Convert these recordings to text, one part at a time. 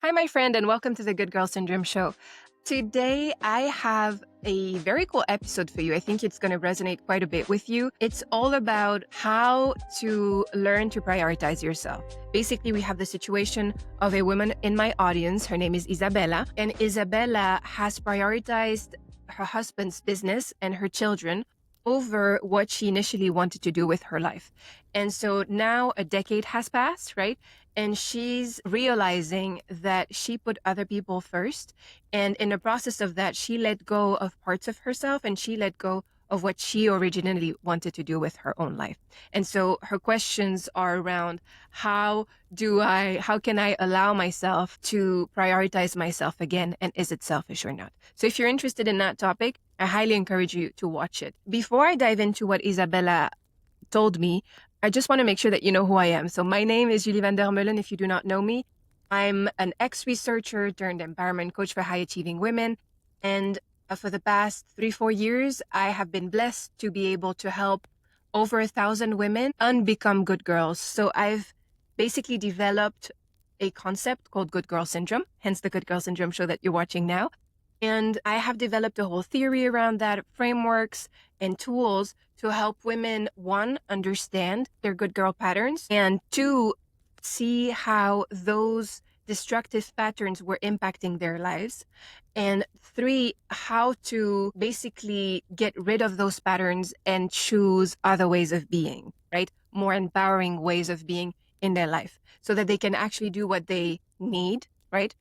Hi, my friend, and welcome to the Good Girl Syndrome Show. Today, I have a very cool episode for you. I think it's going to resonate quite a bit with you. It's all about how to learn to prioritize yourself. Basically, we have the situation of a woman in my audience. Her name is Isabella, and Isabella has prioritized her husband's business and her children over what she initially wanted to do with her life. And so now a decade has passed, right? And she's realizing that she put other people first. And in the process of that, she let go of parts of herself and she let go of what she originally wanted to do with her own life. And so her questions are around how can I allow myself to prioritize myself again? And is it selfish or not? So if you're interested in that topic, I highly encourage you to watch it. Before I dive into what Isabella told me, I just want to make sure that you know who I am. So my name is Vander Meulen, if you do not know me. I'm an ex-researcher turned empowerment coach for high-achieving women. And for the past 3-4 years, I have been blessed to be able to help over 1,000 women unbecome good girls. So I've basically developed a concept called Good Girl Syndrome, hence the Good Girl Syndrome show that you're watching now. And I have developed a whole theory around that, frameworks and tools to help women, one, understand their good girl patterns, and two, see how those destructive patterns were impacting their lives. And three, how to basically get rid of those patterns and choose other ways of being, right? More empowering ways of being in their life so that they can actually do what they need, right?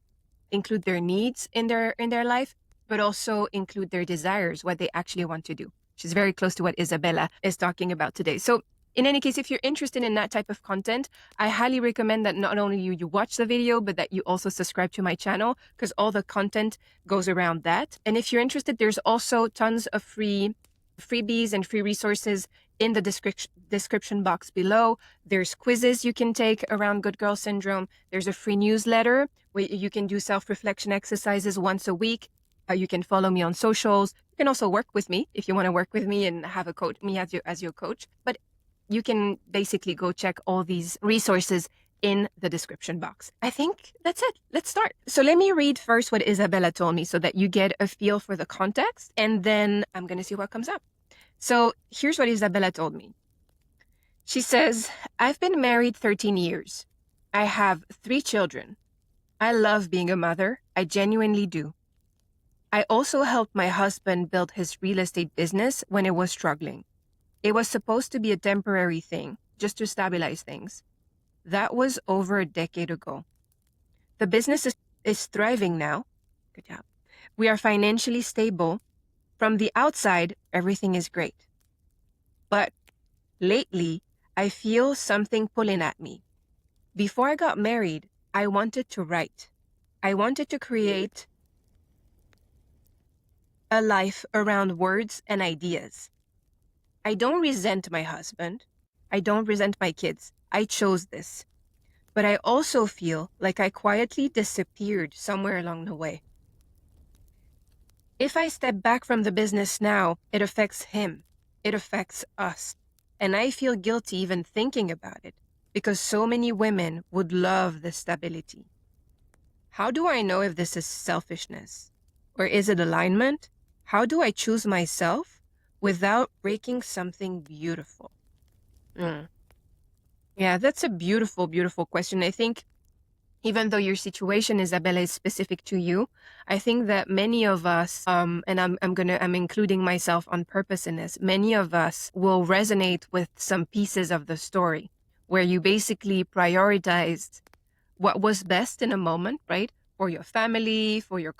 Include their needs in their life, but also include their desires, what they actually want to do. She's very close to what Isabella is talking about today. So in any case, if you're interested in that type of content, I highly recommend that not only you watch the video, but that you also subscribe to my channel, because all the content goes around that. And if you're interested, there's also tons of freebies and free resources in the description box below. There's quizzes you can take around Good Girl Syndrome. There's a free newsletter where you can do self-reflection exercises once a week. You can follow me on socials. You can also work with me if you want to work with me and have me as your coach. But you can basically go check all these resources in the description box. I think that's it. Let's start. So let me read first what Isabella told me so that you get a feel for the context, and then I'm going to see what comes up. So here's what Isabella told me. She says, I've been married 13 years. I have 3 children. I love being a mother. I genuinely do. I also helped my husband build his real estate business when it was struggling. It was supposed to be a temporary thing, just to stabilize things. That was over a decade ago. The business is thriving now. Good job. We are financially stable. From the outside, everything is great. But lately, I feel something pulling at me. Before I got married, I wanted to write. I wanted to create a life around words and ideas. I don't resent my husband. I don't resent my kids. I chose this. But I also feel like I quietly disappeared somewhere along the way. If I step back from the business now, it affects him. It affects us. And I feel guilty even thinking about it because so many women would love the stability. How do I know if this is selfishness? Or is it alignment? How do I choose myself without breaking something beautiful? Yeah, that's a beautiful, beautiful question. I think even though your situation, Isabella, is specific to you, I think that many of us, and I'm including myself on purpose in this, many of us will resonate with some pieces of the story where you basically prioritized what was best in a moment, right? For your family, for your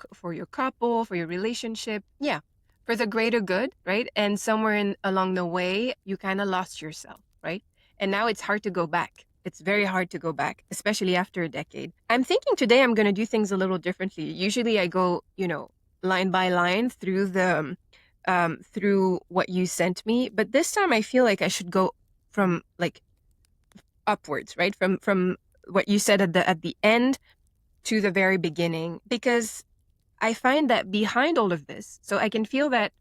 couple, for your relationship. Yeah, for the greater good, right? And somewhere along the way, you kind of lost yourself, right? And now it's hard to go back. It's very hard to go back, especially after a decade. I'm thinking today I'm going to do things a little differently. Usually I go, line by line through through what you sent me. But this time I feel like I should go from like upwards, right? From what you said at the end to the very beginning, because I find that behind all of this, so I can feel that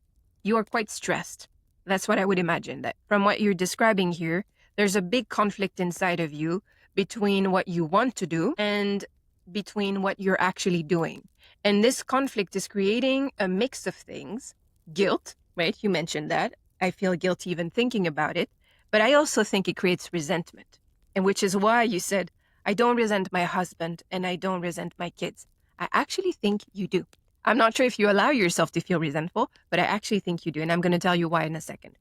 you are quite stressed. That's what I would imagine, that from what you're describing here, there's a big conflict inside of you between what you want to do and between what you're actually doing. And this conflict is creating a mix of things. Guilt, right? You mentioned that. I feel guilty even thinking about it. But I also think it creates resentment. And which is why you said, I don't resent my husband and I don't resent my kids. I actually think you do. I'm not sure if you allow yourself to feel resentful, but I actually think you do. And I'm going to tell you why in a second.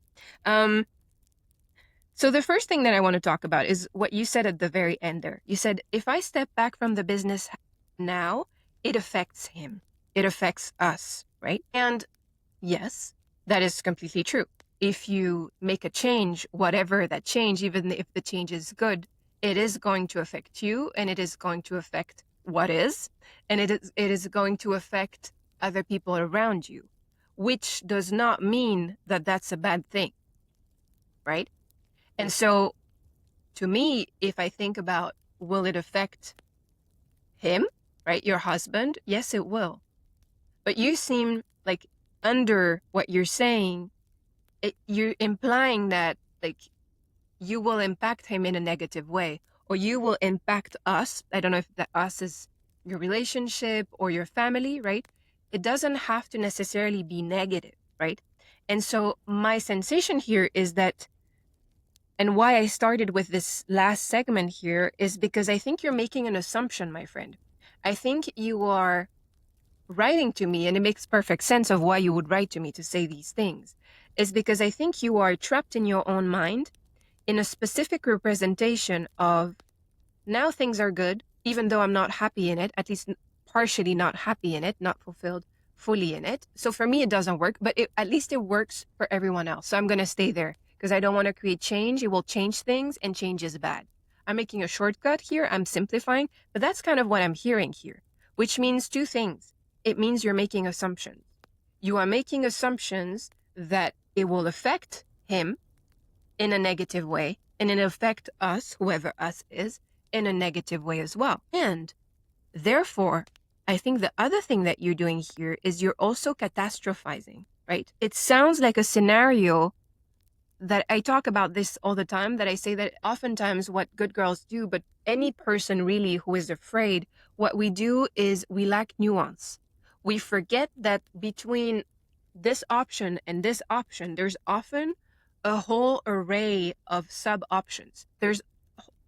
So the first thing that I want to talk about is what you said at the very end there. You said, if I step back from the business now, it affects him. It affects us, right? And yes, that is completely true. If you make a change, whatever that change, even if the change is good, it is going to affect you and it is going to affect what is, and it is going to affect other people around you, which does not mean that that's a bad thing, right? And so to me, if I think about, will it affect him, right? Your husband? Yes, it will. But you seem like under what you're saying, you're implying that like you will impact him in a negative way, or you will impact us. I don't know if that us is your relationship or your family, right? It doesn't have to necessarily be negative, right? And so my sensation here is that, and why I started with this last segment here is because I think you're making an assumption, my friend. I think you are writing to me, and it makes perfect sense of why you would write to me to say these things, is because I think you are trapped in your own mind in a specific representation of, now things are good, even though I'm not happy in it, at least partially not happy in it, not fulfilled fully in it. So for me, it doesn't work, but at least it works for everyone else. So I'm going to stay there because I don't want to create change. It will change things, and change is bad. I'm making a shortcut here. I'm simplifying, but that's kind of what I'm hearing here, which means two things. It means you're making assumptions. You are making assumptions that it will affect him in a negative way, and it affect us, whoever us is, in a negative way as well. And therefore, I think the other thing that you're doing here is you're also catastrophizing, right? It sounds like a scenario that I talk about this all the time, that I say that oftentimes what good girls do, but any person really who is afraid, what we do is we lack nuance. We forget that between this option and this option, there's often a whole array of sub options. There's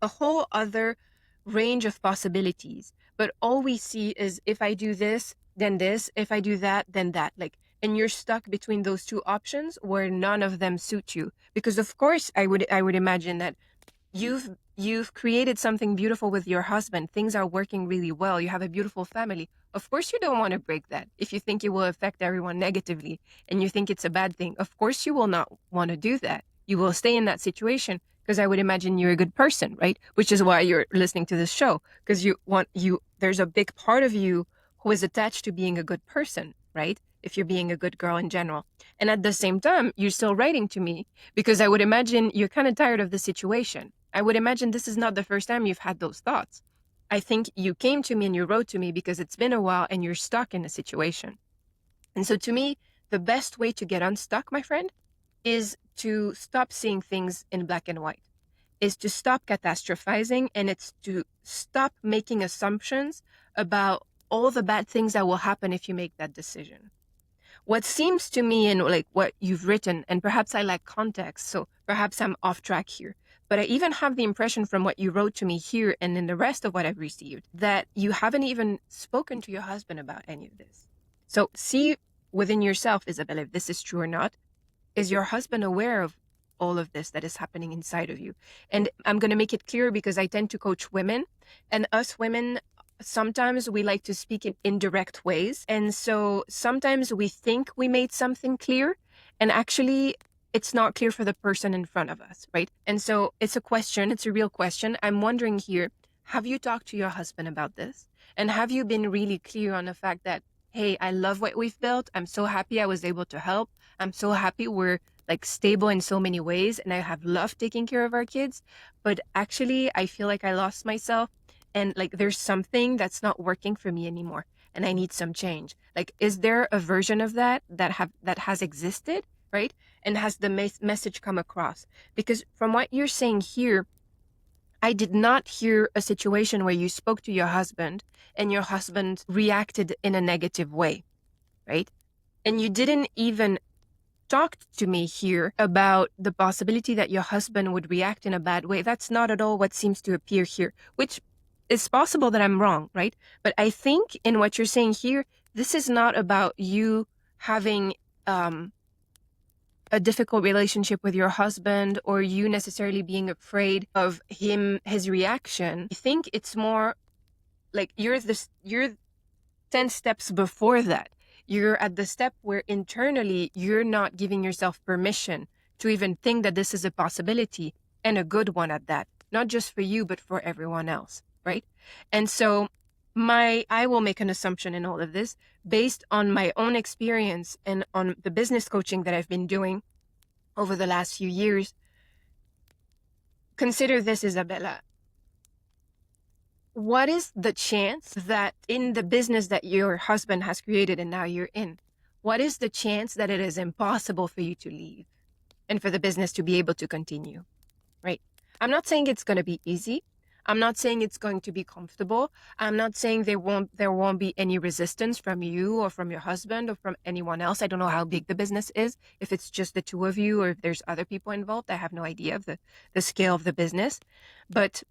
a whole other range of possibilities. But all we see is, if I do this, then this, if I do that, then that. Like, and you're stuck between those two options where none of them suit you. Because of course I would imagine that you've created something beautiful with your husband. Things are working really well. You have a beautiful family. Of course you don't want to break that. If you think it will affect everyone negatively and you think it's a bad thing, of course you will not want to do that. You will stay in that situation because I would imagine you're a good person, right? Which is why you're listening to this show, because there's a big part of you who is attached to being a good person, right? If you're being a good girl in general. And at the same time, you're still writing to me because I would imagine you're kind of tired of the situation. I would imagine this is not the first time you've had those thoughts. I think you came to me and you wrote to me because it's been a while and you're stuck in a situation. And so to me, the best way to get unstuck, my friend, is to stop seeing things in black and white, is to stop catastrophizing, and it's to stop making assumptions about all the bad things that will happen if you make that decision. What seems to me in like what you've written, and perhaps I lack context, so perhaps I'm off track here, but I even have the impression from what you wrote to me here and in the rest of what I've received that you haven't even spoken to your husband about any of this. So see within yourself, Isabella, if this is true or not. Is your husband aware of all of this that is happening inside of you? And I'm going to make it clear because I tend to coach women, and us women, sometimes we like to speak in indirect ways. And so sometimes we think we made something clear, and actually it's not clear for the person in front of us, right? And so it's a question, it's a real question. I'm wondering here, have you talked to your husband about this? And have you been really clear on the fact that, hey, I love what we've built. I'm so happy I was able to help. I'm so happy we're like stable in so many ways, and I have loved taking care of our kids. But actually, I feel like I lost myself, and like there's something that's not working for me anymore, and I need some change. Like, is there a version of that has existed, right? And has the message come across? Because from what you're saying here, I did not hear a situation where you spoke to your husband and your husband reacted in a negative way, right? And you didn't even talk to me here about the possibility that your husband would react in a bad way. That's not at all what seems to appear here, which is possible that I'm wrong, right? But I think in what you're saying here, this is not about you having a difficult relationship with your husband or you necessarily being afraid of his reaction. I think it's more like you're 10 steps before that. You're at the step where internally you're not giving yourself permission to even think that this is a possibility, and a good one at that, not just for you but for everyone else, right? And so I will make an assumption in all of this based on my own experience and on the business coaching that I've been doing over the last few years. Consider this, Isabella. What is the chance that in the business that your husband has created and now you're in, what is the chance that it is impossible for you to leave and for the business to be able to continue, right? I'm not saying it's going to be easy. I'm not saying it's going to be comfortable. I'm not saying there won't be any resistance from you or from your husband or from anyone else. I don't know how big the business is, if it's just the two of you or if there's other people involved. I have no idea of the scale of the business. But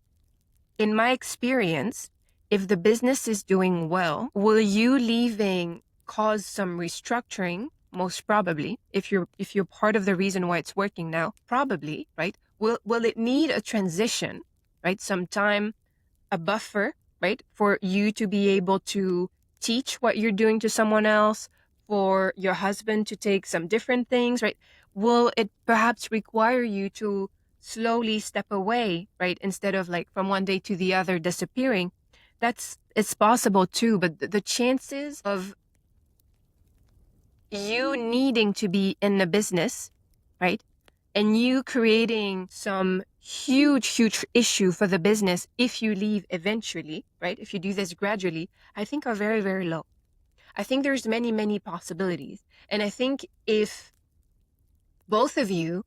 in my experience, if the business is doing well, will you leaving cause some restructuring? Most probably. If you're part of the reason why it's working now, probably, right? Will it need a transition, right? Some time, a buffer, right? For you to be able to teach what you're doing to someone else, for your husband to take some different things, right? Will it perhaps require you to slowly step away, right? Instead of like from one day to the other disappearing. It's possible too, but the chances of you needing to be in the business, right? And you creating some huge issue for the business if you leave eventually, right? If you do this gradually, I think are very, very low. I think there's many possibilities. And I think if both of you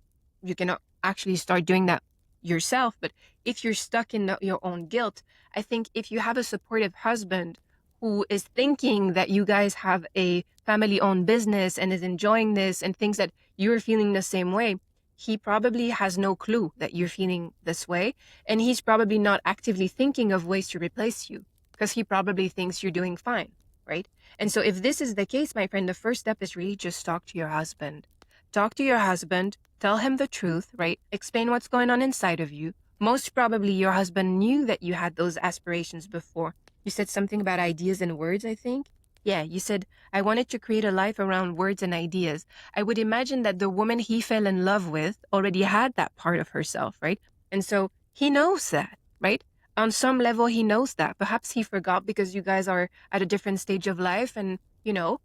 can actually start doing that yourself, but if you're stuck in your own guilt, I think if you have a supportive husband who is thinking that you guys have a family owned business and is enjoying this and thinks that you're feeling the same way, he probably has no clue that you're feeling this way. And he's probably not actively thinking of ways to replace you because he probably thinks you're doing fine, right? And so if this is the case, my friend, the first step is really just talk to your husband. Talk to your husband, tell him the truth, right? Explain what's going on inside of you. Most probably your husband knew that you had those aspirations before. You said something about ideas and words, I think. Yeah, you said, I wanted to create a life around words and ideas. I would imagine that the woman he fell in love with already had that part of herself, right? And so he knows that, right? On some level, he knows that. Perhaps he forgot because you guys are at a different stage of life. And,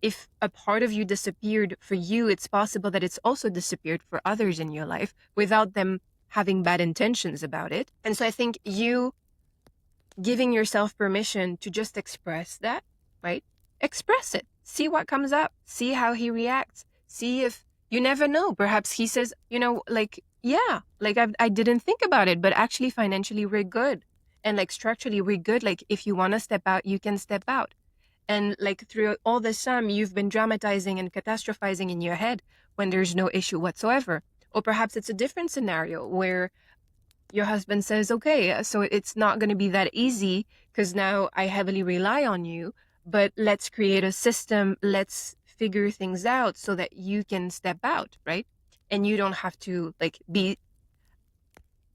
if a part of you disappeared for you, it's possible that it's also disappeared for others in your life without them having bad intentions about it. And so I think you giving yourself permission to just express that, right? Express it. See what comes up. See how he reacts. See if you never know. Perhaps he says, like, yeah, like I didn't think about it, but actually financially we're good. And like structurally we're good. Like if you want to step out, you can step out. And like through all this time, you've been dramatizing and catastrophizing in your head when there's no issue whatsoever. Or perhaps it's a different scenario where your husband says, okay, so it's not going to be that easy because now I heavily rely on you, but let's create a system. Let's figure things out so that you can step out, right? And you don't have to like be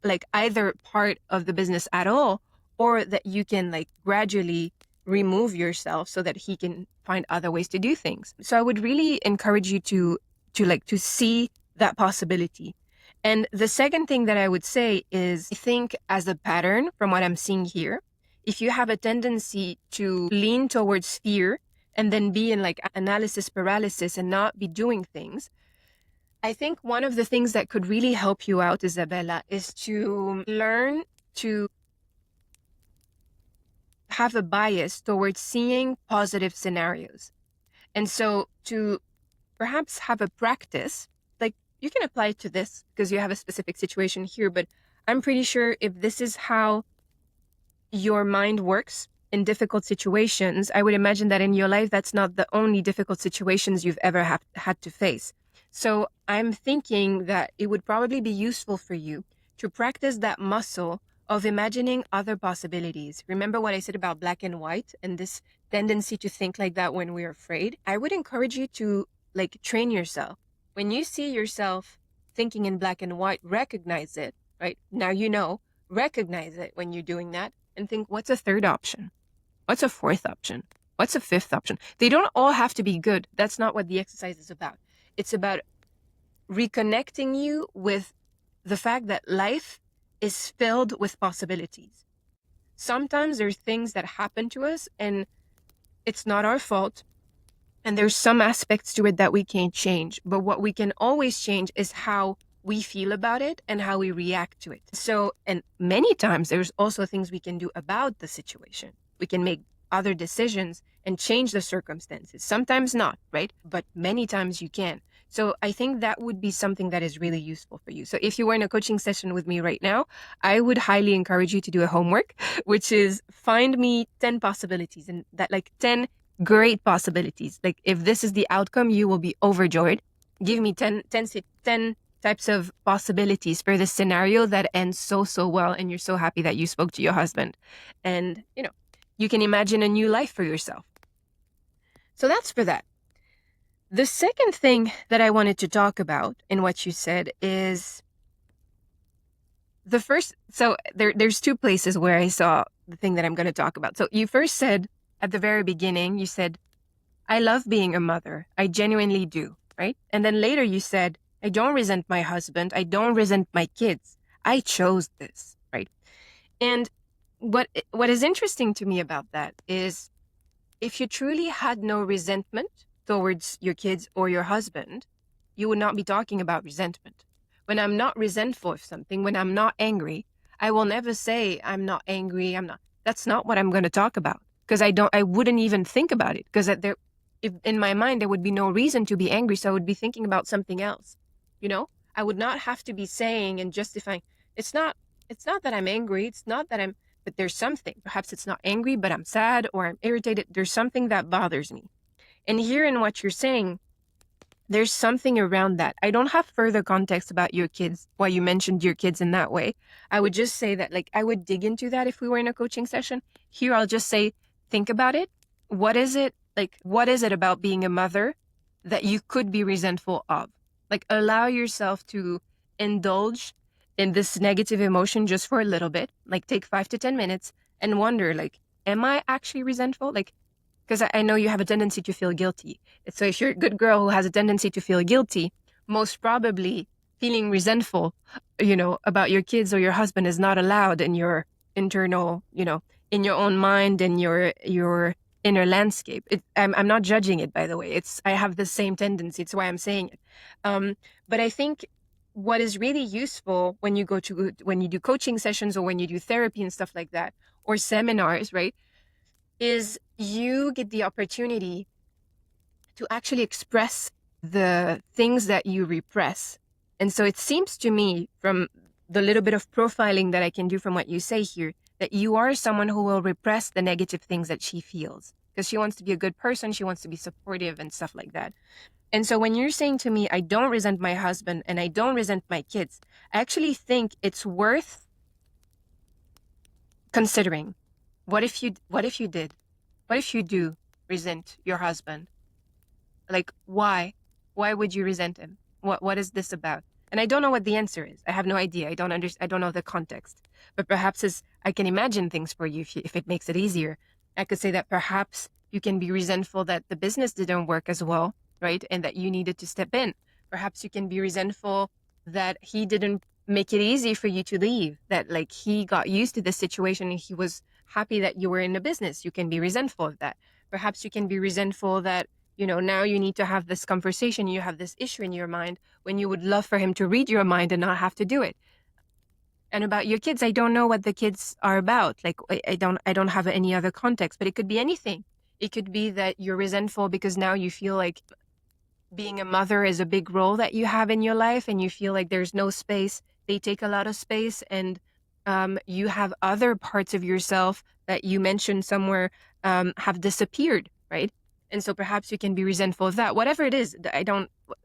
like either part of the business at all, or that you can like gradually remove yourself so that he can find other ways to do things. So I would really encourage you to see that possibility. And the second thing that I would say is, I think as a pattern from what I'm seeing here, if you have a tendency to lean towards fear and then be in like analysis paralysis and not be doing things, I think one of the things that could really help you out, Isabella, is to learn to have a bias towards seeing positive scenarios. And so to perhaps have a practice, like you can apply it to this because you have a specific situation here, but I'm pretty sure if this is how your mind works in difficult situations, I would imagine that in your life, that's not the only difficult situations you've ever had to face. So I'm thinking that it would probably be useful for you to practice that muscle of imagining other possibilities. Remember what I said about black and white and this tendency to think like that when we're afraid? I would encourage you to like train yourself. When you see yourself thinking in black and white, recognize it, right? Now you know, recognize it when you're doing that and think, what's a third option? What's a fourth option? What's a fifth option? They don't all have to be good. That's not what the exercise is about. It's about reconnecting you with the fact that life is filled with possibilities. Sometimes there's things that happen to us and it's not our fault. And there's some aspects to it that we can't change. But what we can always change is how we feel about it and how we react to it. So, and many times there's also things we can do about the situation. We can make other decisions and change the circumstances. Sometimes not, right? But many times you can. So I think that would be something that is really useful for you. So if you were in a coaching session with me right now, I would highly encourage you to do a homework, which is find me 10 possibilities and that like 10 great possibilities. Like if this is the outcome, you will be overjoyed. Give me 10 types of possibilities for this scenario that ends so well and you're so happy that you spoke to your husband. And, you can imagine a new life for yourself. So that's for that. The second thing that I wanted to talk about in what you said is the first. So there's two places where I saw the thing that I'm going to talk about. So you first said at the very beginning, you said, I love being a mother. I genuinely do, right? And then later you said, I don't resent my husband. I don't resent my kids. I chose this, right? And what is interesting to me about that is if you truly had no resentment towards your kids or your husband, you would not be talking about resentment. When I'm not resentful of something, when I'm not angry, I will never say I'm not angry. That's not what I'm going to talk about because I wouldn't even think about it because if in my mind, there would be no reason to be angry. So I would be thinking about something else. I would not have to be saying and justifying. It's not that I'm angry. It's not that but there's something. Perhaps it's not angry, but I'm sad or I'm irritated. There's something that bothers me. And here in what you're saying, there's something around that. I don't have further context about your kids, why you mentioned your kids in that way. I would just say that, I would dig into that if we were in a coaching session. Here, I'll just say, think about it. What is it about being a mother that you could be resentful of? Allow yourself to indulge in this negative emotion just for a little bit. Take 5 to 10 minutes and wonder, am I actually resentful? Because I know you have a tendency to feel guilty. So if you're a good girl who has a tendency to feel guilty, most probably feeling resentful, about your kids or your husband is not allowed in your internal, in your own mind and your inner landscape. I'm not judging it, by the way. I have the same tendency. It's why I'm saying it. But I think what is really useful when you do coaching sessions or when you do therapy and stuff like that, or seminars, right, is you get the opportunity to actually express the things that you repress. And so it seems to me, from the little bit of profiling that I can do from what you say here, that you are someone who will repress the negative things that she feels because she wants to be a good person. She wants to be supportive and stuff like that. And so when you're saying to me, I don't resent my husband and I don't resent my kids, I actually think it's worth considering. What if you did? What if you do resent your husband? Why? Why would you resent him? What is this about? And I don't know what the answer is. I have no idea. I don't know the context. But perhaps I can imagine things for you if it makes it easier. I could say that perhaps you can be resentful that the business didn't work as well, right? And that you needed to step in. Perhaps you can be resentful that he didn't make it easy for you to leave, that he got used to the situation and he was happy that you were in the business. You can be resentful of that. Perhaps you can be resentful that now you need to have this conversation, you have this issue in your mind when you would love for him to read your mind and not have to do it. And about your kids, I don't know what the kids are about. I don't have any other context, but it could be anything. It could be that you're resentful because now you feel like being a mother is a big role that you have in your life and you feel like there's no space they take a lot of space, and you have other parts of yourself that you mentioned somewhere have disappeared, right? And so perhaps you can be resentful of that. Whatever it is,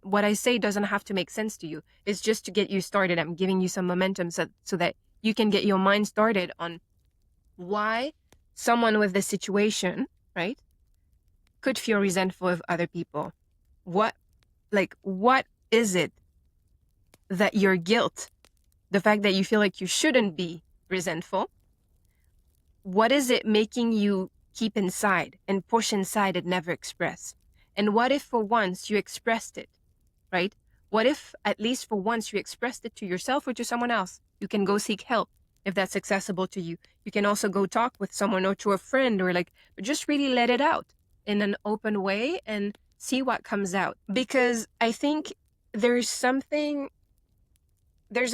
what I say doesn't have to make sense to you. It's just to get you started. I'm giving you some momentum so that you can get your mind started on why someone with this situation, right, could feel resentful of other people. What is it that your guilt, the fact that you feel like you shouldn't be resentful, what is it making you keep inside and push inside and never express? And what if for once you expressed it, right? What if at least for once you expressed it to yourself or to someone else? You can go seek help if that's accessible to you. You can also go talk with someone or to a friend, or just really let it out in an open way and see what comes out. Because I think there's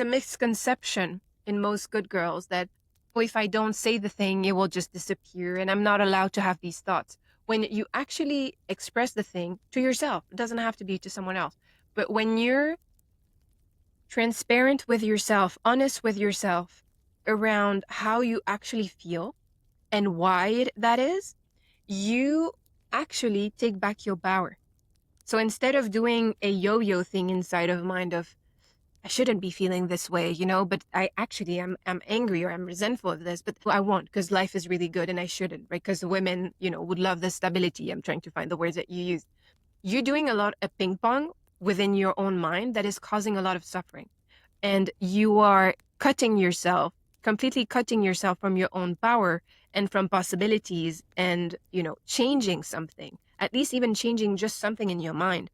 a misconception in most good girls that, oh, if I don't say the thing, it will just disappear and I'm not allowed to have these thoughts. When you actually express the thing to yourself, it doesn't have to be to someone else. But when you're transparent with yourself, honest with yourself around how you actually feel and why that is, you actually take back your power. So instead of doing a yo-yo thing inside of mind of, I shouldn't be feeling this way, but I actually I'm angry or I'm resentful of this, but I won't, because life is really good and I shouldn't, right? Because women, would love the stability. I'm trying to find the words that you use. You're doing a lot of ping pong within your own mind that is causing a lot of suffering. And you are completely cutting yourself from your own power and from possibilities and, changing something, at least even changing just something in your mind.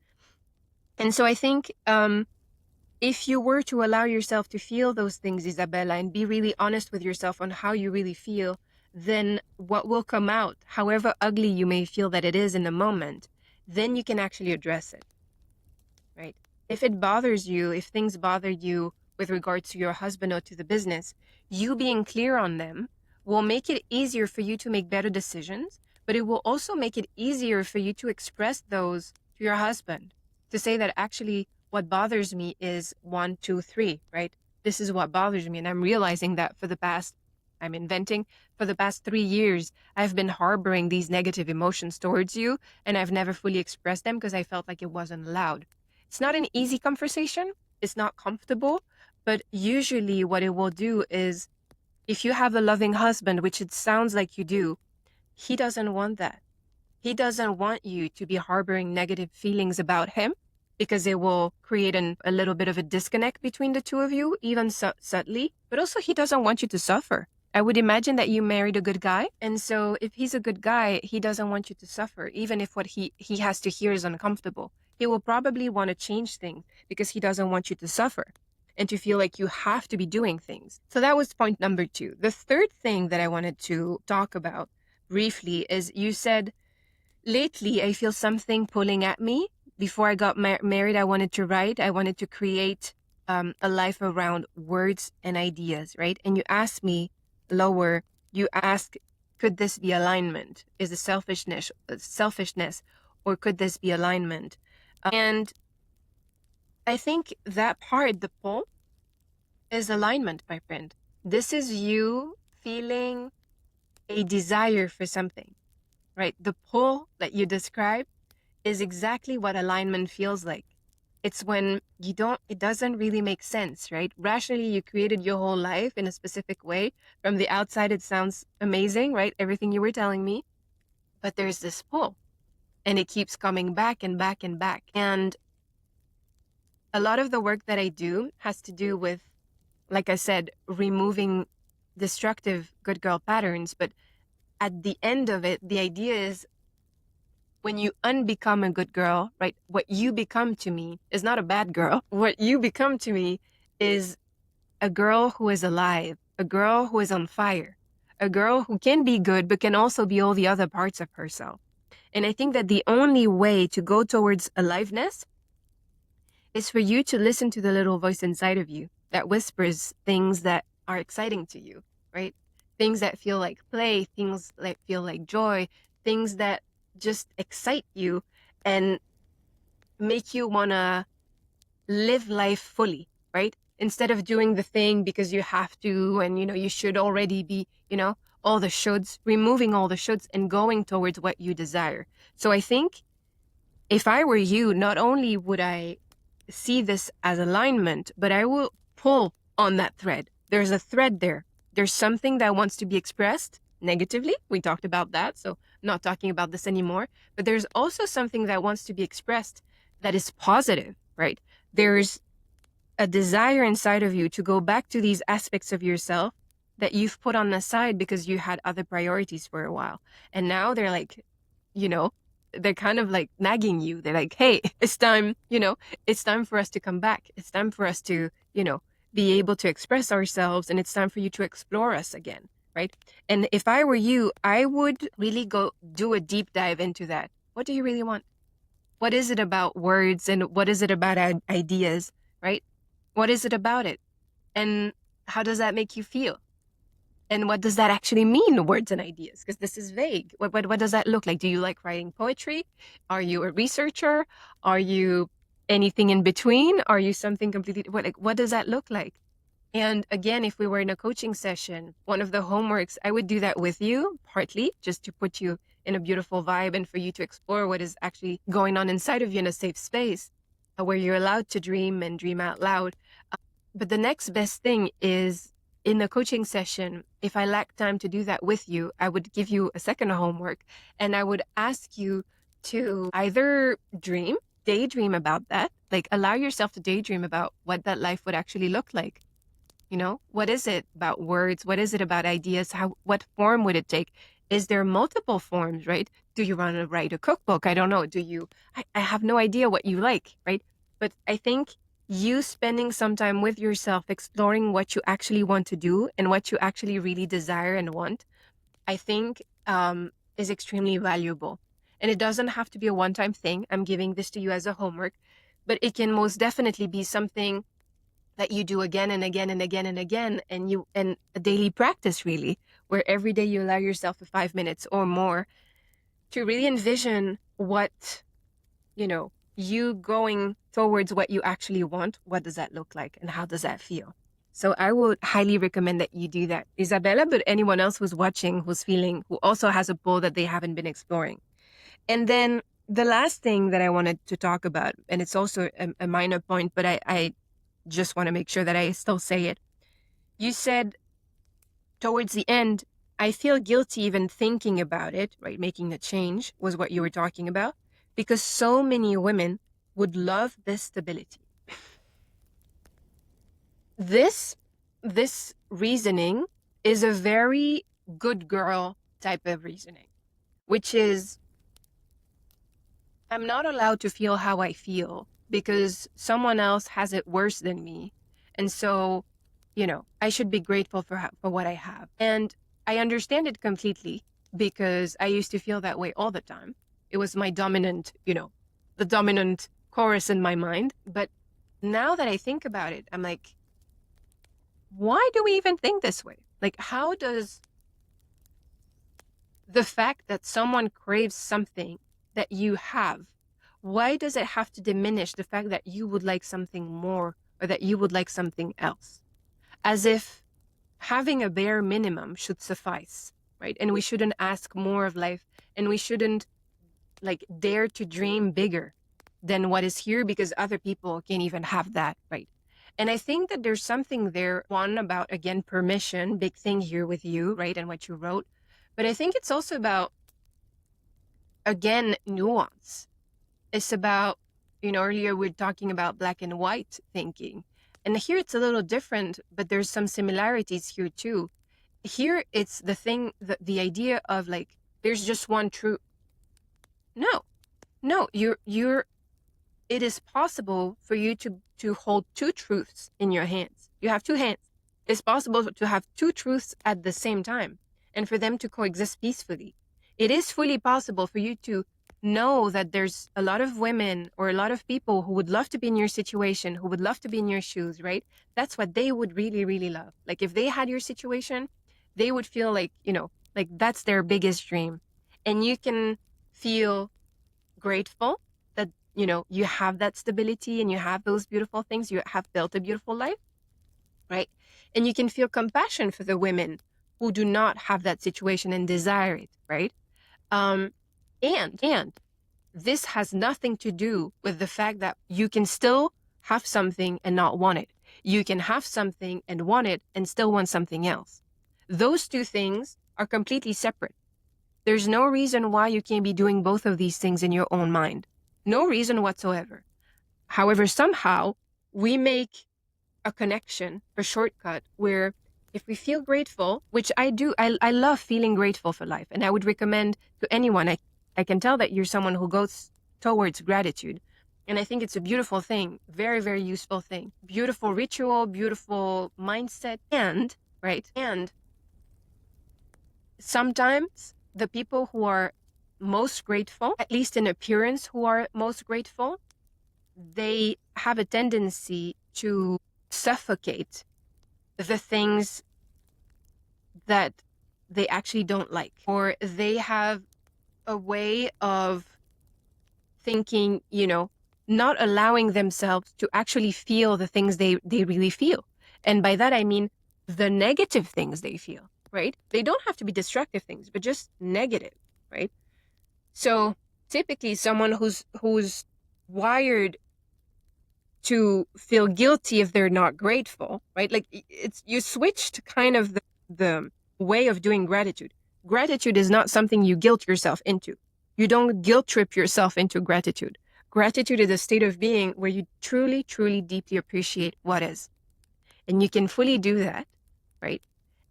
And so I think, if you were to allow yourself to feel those things, Isabella, and be really honest with yourself on how you really feel, then what will come out, however ugly you may feel that it is in the moment, then you can actually address it, right? If it bothers you, if things bother you with regards to your husband or to the business, you being clear on them will make it easier for you to make better decisions, but it will also make it easier for you to express those to your husband, to say that actually what bothers me is 1, 2, 3, right? This is what bothers me. And I'm realizing that for the past 3 years, I've been harboring these negative emotions towards you, and I've never fully expressed them because I felt like it wasn't allowed. It's not an easy conversation. It's not comfortable, but usually what it will do is, if you have a loving husband, which it sounds like you do, he doesn't want that. He doesn't want you to be harboring negative feelings about him, because it will create a little bit of a disconnect between the two of you, even subtly. But also, he doesn't want you to suffer. I would imagine that you married a good guy. And so if he's a good guy, he doesn't want you to suffer, even if what he has to hear is uncomfortable. He will probably want to change things because he doesn't want you to suffer and to feel like you have to be doing things. So that was point number 2. The third thing that I wanted to talk about briefly is, you said, lately I feel something pulling at me. Before I got married, I wanted to write. I wanted to create a life around words and ideas, right? And you asked me lower, you ask, could this be alignment? Is it selfishness, or could this be alignment? And I think that part, the pull, is alignment, my friend. This is you feeling a desire for something, right? The pull that you describe is exactly what alignment feels like. It's when it doesn't really make sense, right? Rationally, you created your whole life in a specific way. From the outside, it sounds amazing, right? Everything you were telling me. But there's this pull, and it keeps coming back and back and back. And a lot of the work that I do has to do with, like I said, removing destructive good girl patterns. But at the end of it, the idea is, when you unbecome a good girl, right? What you become to me is not a bad girl. What you become to me is a girl who is alive, a girl who is on fire, a girl who can be good, but can also be all the other parts of herself. And I think that the only way to go towards aliveness is for you to listen to the little voice inside of you that whispers things that are exciting to you, right? Things that feel like play, things that feel like joy, things that just excite you and make you want to live life fully, right? instead of doing the thing because you have to and you should already be, all the shoulds, removing all the shoulds and going towards what you desire. So I think if I were you, not only would I see this as alignment, but I will pull on that thread. There's a thread there. There's something that wants to be expressed negatively. We talked about that, so not talking about this anymore. But there's also something that wants to be expressed that is positive, right? There's a desire inside of you to go back to these aspects of yourself that you've put on the side because you had other priorities for a while. And now they're like, you know, they're kind of like nagging you. They're like, hey, it's time, it's time for us to come back. It's time for us to, be able to express ourselves. And it's time for you to explore us again. Right. And if I were you, I would really go do a deep dive into that. What do you really want? What is it about words and what is it about ideas? Right. What is it about it? And how does that make you feel? And what does that actually mean, words and ideas? Because this is vague. What does that look like? Do you like writing poetry? Are you a researcher? Are you anything in between? Are you something completely, what does that look like? And again, if we were in a coaching session, one of the homeworks, I would do that with you, partly just to put you in a beautiful vibe and for you to explore what is actually going on inside of you in a safe space where you're allowed to dream and dream out loud. But the next best thing is in the coaching session, if I lack time to do that with you, I would give you a second homework and I would ask you to either daydream about that, like allow yourself to daydream about what that life would actually look like. What is it about words? What is it about ideas? What form would it take? Is there multiple forms, right? Do you want to write a cookbook? I don't know. I have no idea what you like, right? But I think you spending some time with yourself, exploring what you actually want to do and what you actually really desire and want, I think is extremely valuable. And it doesn't have to be a one-time thing. I'm giving this to you as a homework, but it can most definitely be something that you do again and again and again and again, and a daily practice really, where every day you allow yourself 5 minutes or more to really envision what, you going towards what you actually want. What does that look like and how does that feel? So I would highly recommend that you do that, Isabella, but anyone else who's watching, who also has a pull that they haven't been exploring. And then the last thing that I wanted to talk about, and it's also a minor point, but I just want to make sure that I still say it. You said towards the end, I feel guilty even thinking about it, right? Making the change was what you were talking about, because so many women would love this stability. This reasoning is a very good girl type of reasoning, which is I'm not allowed to feel how I feel because someone else has it worse than me. And so, I should be grateful for what I have. And I understand it completely because I used to feel that way all the time. It was my dominant, the dominant chorus in my mind. But now that I think about it, I'm like, why do we even think this way? Like, how does the fact that someone craves something that you have, why does it have to diminish the fact that you would like something more or that you would like something else? As if having a bare minimum should suffice, right? And we shouldn't ask more of life and we shouldn't dare to dream bigger than what is here because other people can't even have that, right? And I think that there's something there, one about, again, permission, big thing here with you, right? And what you wrote. But I think it's also about, again, nuance. It's about, earlier we were talking about black and white thinking. And here it's a little different, but there's some similarities here too. Here it's the idea of there's just one truth. No, no, it is possible for you to hold two truths in your hands. You have two hands. It's possible to have two truths at the same time and for them to coexist peacefully. It is fully possible for you to know that there's a lot of women or a lot of people who would love to be in your situation, who would love to be in your shoes, right? That's what they would really, really love. Like if they had your situation, they would feel like that's their biggest dream. And you can feel grateful that, you have that stability and you have those beautiful things. You have built a beautiful life. right? And you can feel compassion for the women who do not have that situation and desire it, right? Um, and this has nothing to do with the fact that you can still have something and not want it. You can have something and want it and still want something else. Those two things are completely separate. There's no reason why you can't be doing both of these things in your own mind. No reason whatsoever. However, somehow we make a connection, a shortcut where if we feel grateful, which I do, I love feeling grateful for life. And I would recommend to anyone, I can tell that you're someone who goes towards gratitude. And I think it's a beautiful thing, very, very useful thing, beautiful ritual, beautiful mindset. And, right, and sometimes the people who are most grateful, at least in appearance, who are most grateful, they have a tendency to suffocate the things that they actually don't like, or they have a way of thinking, not allowing themselves to actually feel the things they really feel. And by that, I mean the negative things they feel, right? They don't have to be destructive things, but just negative, right? So typically someone who's wired to feel guilty if they're not grateful, right? Like it's you switched kind of the way of doing gratitude. Gratitude is not something you guilt yourself into. You don't guilt trip yourself into gratitude. Gratitude is a state of being where you truly, truly, deeply appreciate what is. And you can fully do that, right?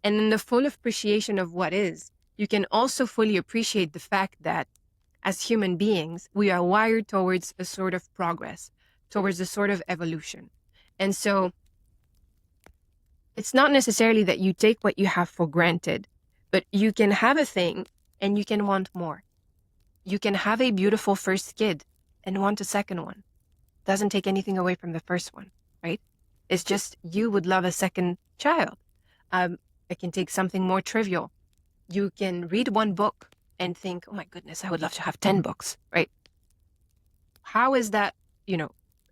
And in the full appreciation of what is, you can also fully appreciate the fact that as human beings, we are wired towards a sort of progress, towards a sort of evolution. And so it's not necessarily that you take what you have for granted, but you can have a thing and you can want more. You can have a beautiful first kid and want a second one. Doesn't take anything away from the first one, right? It's just you would love a second child. I can take something more trivial. You can read one book and think, oh my goodness, I would love to have 10 books, right? How is that,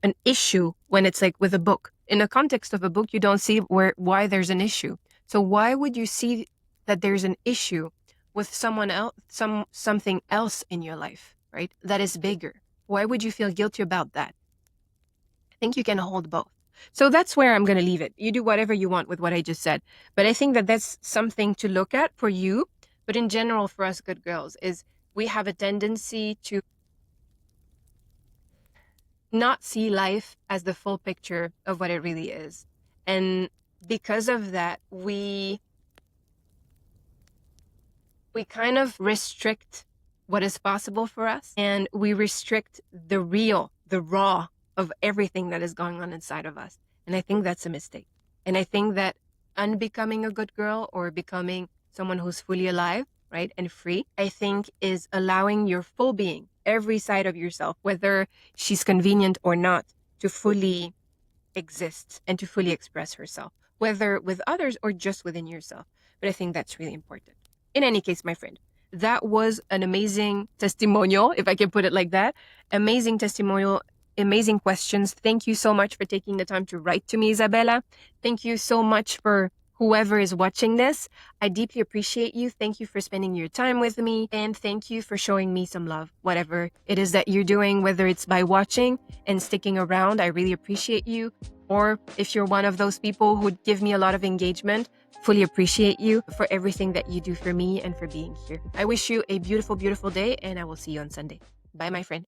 an issue when it's like with a book? In the context of a book, you don't see why there's an issue. So why would you see that there's an issue with someone else, something else in your life, right? That is bigger. Why would you feel guilty about that? I think you can hold both. So that's where I'm going to leave it. You do whatever you want with what I just said. But I think that that's something to look at for you. But in general, for us good girls, is we have a tendency to not see life as the full picture of what it really is. And because of that, we kind of restrict what is possible for us, and we restrict the real, the raw of everything that is going on inside of us. And I think that's a mistake. And I think that unbecoming a good girl or becoming someone who's fully alive, right, and free, I think is allowing your full being, every side of yourself, whether she's convenient or not, to fully exist and to fully express herself, whether with others or just within yourself. But I think that's really important. In any case, my friend, that was an amazing testimonial, if I can put it like that. Amazing testimonial, amazing questions. Thank you so much for taking the time to write to me, Isabella. Thank you so much for whoever is watching this. I deeply appreciate you. Thank you for spending your time with me. And thank you for showing me some love, whatever it is that you're doing, whether it's by watching and sticking around. I really appreciate you. Or if you're one of those people who give me a lot of engagement, fully appreciate you for everything that you do for me and for being here. I wish you a beautiful, beautiful day, and I will see you on Sunday. Bye, my friend.